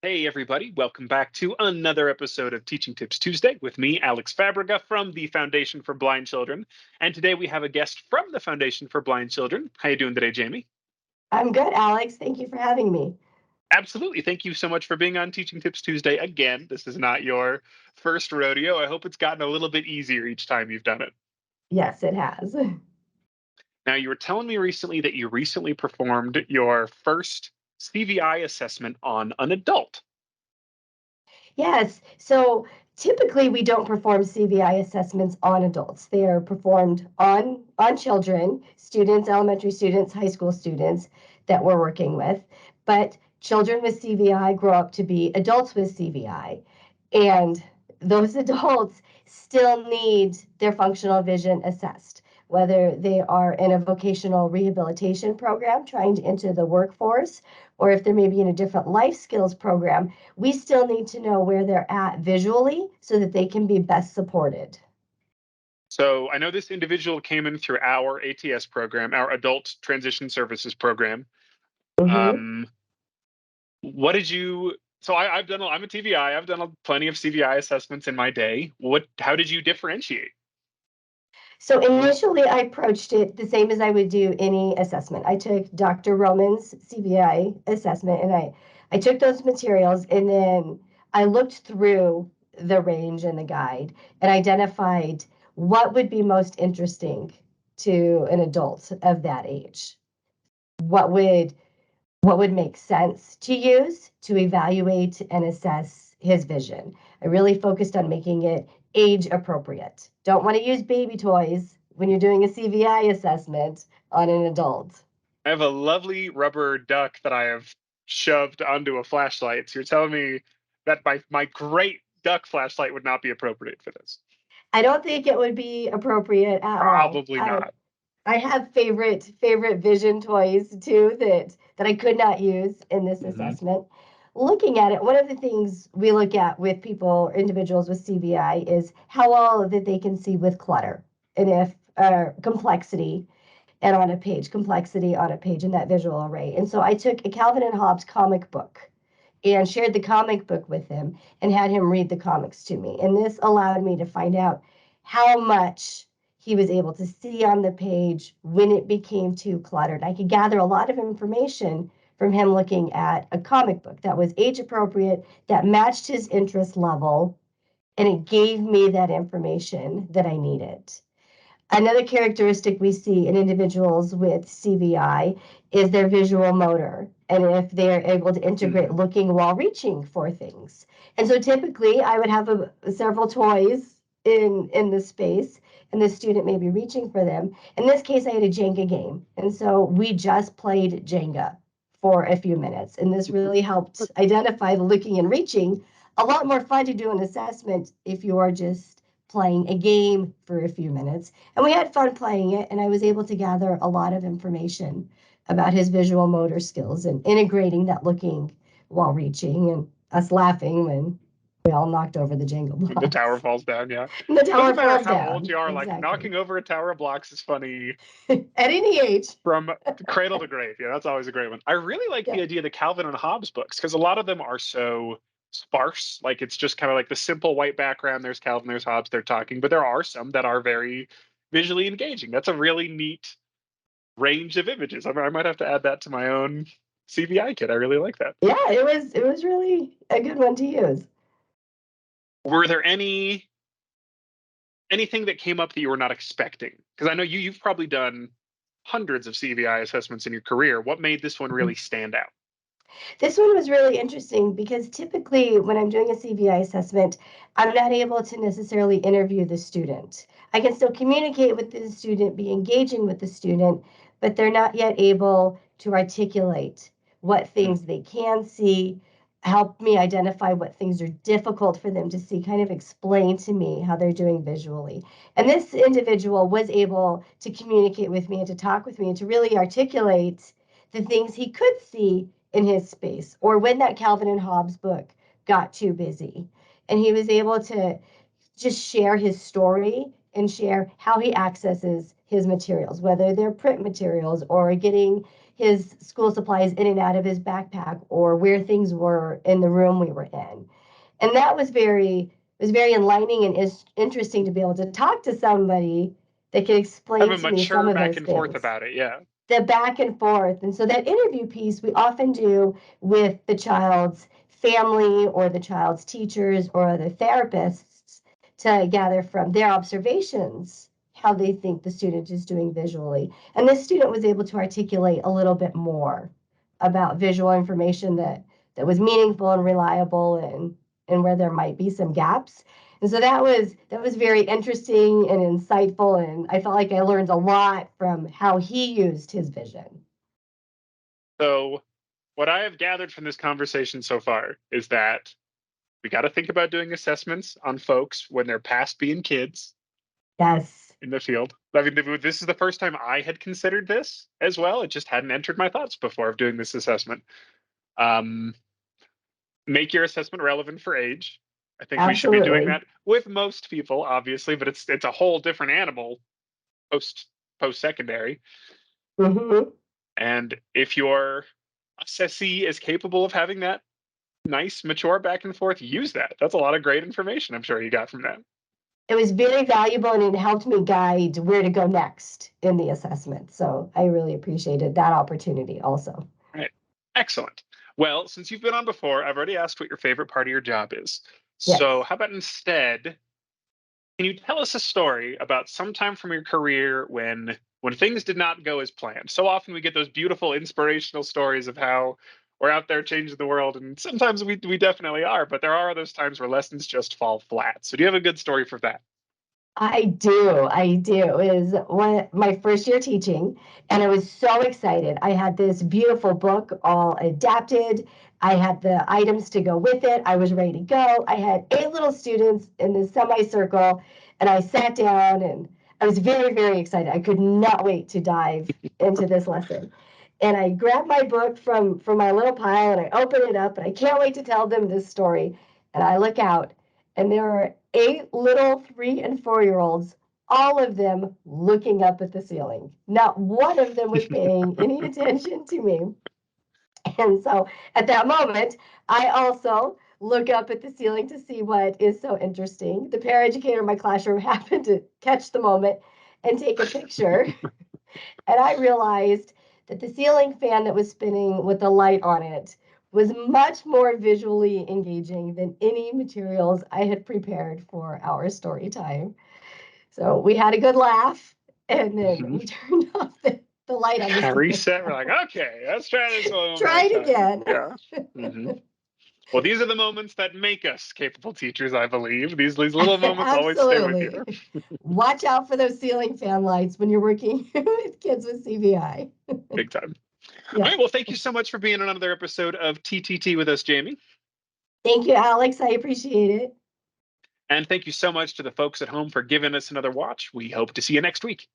Hey, everybody, welcome back to another episode of Teaching Tips Tuesday with me, Alex Fabrega from the Foundation for Blind Children. And today we have a guest from the Foundation for Blind Children. How you doing today, Jamie? I'm good, Alex. Thank you for having me. Absolutely. Thank you so much for being on Teaching Tips Tuesday again. This is not your first rodeo. I hope it's gotten a little bit easier each time you've done it. Yes, it has. Now, you were telling me recently that you recently performed your first CVI assessment on an adult. Yes. So typically we don't perform CVI assessments on adults. They are performed on children, students, elementary students, high school students that we're working with. But children with CVI grow up to be adults with CVI. And those adults still need their functional vision assessed, whether they are in a vocational rehabilitation program trying to enter the workforce, or if they're maybe in a different life skills program. We still need to know where they're at visually so that they can be best supported. So I know this individual came in through our ATS program, our Adult Transition Services program. Mm-hmm. What did you? So I've done. I'm a TVI. I've done plenty of CVI assessments in my day. How did you differentiate? So initially, I approached it the same as I would do any assessment. I took Dr. Roman's CVI assessment, and I took those materials, and then I looked through the range and the guide and identified what would be most interesting to an adult of that age. What would make sense to use to evaluate and assess his vision. I really focused on making it age appropriate. Don't want to use baby toys when you're doing a CVI assessment on an adult. I have a lovely rubber duck that I have shoved onto a flashlight. So you're telling me that my great duck flashlight would not be appropriate for this? I don't think it would be appropriate at all. Probably not. I have favorite vision toys too that I could not use in this assessment. Looking at it, one of the things we look at with people, individuals with CVI, is how well that they can see with clutter, and if complexity complexity on a page in that visual array. And so I took a Calvin and Hobbes comic book and shared the comic book with him and had him read the comics to me. And this allowed me to find out how much he was able to see on the page when it became too cluttered. I could gather a lot of information from him looking at a comic book that was age appropriate, that matched his interest level, and it gave me that information that I needed. Another characteristic we see in individuals with CVI is their visual motor, and if they're able to integrate looking while reaching for things. And so typically I would have several toys in the space, and the student may be reaching for them. In this case, I had a Jenga game, and so we just played Jenga for a few minutes, and this really helped identify the looking and reaching. A lot more fun to do an assessment if you are just playing a game for a few minutes. And we had fun playing it, and I was able to gather a lot of information about his visual motor skills and integrating that looking while reaching, and us laughing when we all knocked over the Jenga blocks. The tower falls down, yeah. And the tower Doesn't matter falls how down. old you are, Exactly. like knocking over a tower of blocks is funny. At any age. From cradle to grave. Yeah, that's always a great one. I really like the idea of the Calvin and Hobbes books because a lot of them are so sparse. Like it's just kind of like the simple white background. There's Calvin, there's Hobbes, they're talking, but there are some that are very visually engaging. That's a really neat range of images. I might have to add that to my own CVI kit. I really like that. Yeah, it was really a good one to use. Were there anything that came up that you were not expecting? Because I know you've probably done hundreds of CVI assessments in your career. What made this one really stand out? This one was really interesting because typically when I'm doing a CVI assessment, I'm not able to necessarily interview the student. I can still communicate with the student, be engaging with the student, but they're not yet able to articulate what things they can see, help me identify what things are difficult for them to see, kind of explain to me how they're doing visually. And this individual was able to communicate with me and to talk with me and to really articulate the things he could see in his space, or when that Calvin and Hobbes book got too busy. And he was able to just share his story and share how he accesses his materials, whether they're print materials or getting his school supplies in and out of his backpack, or where things were in the room we were in. And that was very enlightening and is interesting to be able to talk to somebody that could Have explain a to me some mature of back those and forth things. about it. Yeah. The back and forth. And so that interview piece we often do with the child's family or the child's teachers or other therapists to gather from their observations how they think the student is doing visually. And this student was able to articulate a little bit more about visual information that was meaningful and reliable, and where there might be some gaps. And so that was very interesting and insightful, and I felt like I learned a lot from how he used his vision. So what I have gathered from this conversation so far is that we got to think about doing assessments on folks when they're past being kids. Yes. In the field. I mean, this is the first time I had considered this as well. It just hadn't entered my thoughts before of doing this assessment. Make your assessment relevant for age. I think we should be doing that with most people, obviously, but it's a whole different animal post secondary. Mm-hmm. And if your assessee is capable of having that nice, mature back and forth, use that. That's a lot of great information I'm sure you got from that. It was very valuable, and it helped me guide where to go next in the assessment. So I really appreciated that opportunity also. All right. Excellent. Well, since you've been on before, I've already asked what your favorite part of your job is. Yes. So how about instead, can you tell us a story about some time from your career when things did not go as planned? So often we get those beautiful inspirational stories of how we're out there changing the world, and sometimes we definitely are, but there are those times where lessons just fall flat. So do you have a good story for that? I do. It was my first year teaching, and I was so excited. I had this beautiful book all adapted. I had the items to go with it. I was ready to go. I had 8 little students in this semicircle, and I sat down, and I was very, very excited. I could not wait to dive into this lesson. And I grabbed my book from my little pile, and I open it up, and I can't wait to tell them this story. And I look out, and there are 8 little 3 and 4-year-olds, all of them looking up at the ceiling. Not one of them was paying any attention to me. And so at that moment, I also look up at the ceiling to see what is so interesting. The paraeducator in my classroom happened to catch the moment and take a picture. And I realized that the ceiling fan that was spinning with the light on it was much more visually engaging than any materials I had prepared for our story time. So we had a good laugh, and then we turned off the light on the ceiling. Reset. We're like, okay, let's try this one. Try it again. Yeah. Mm-hmm. Well, these are the moments that make us capable teachers, I believe. These little moments always stay with you. Watch out for those ceiling fan lights when you're working with kids with CVI. Big time. Yeah. All right. Well, thank you so much for being on another episode of TTT with us, Jamie. Thank you, Alex. I appreciate it. And thank you so much to the folks at home for giving us another watch. We hope to see you next week.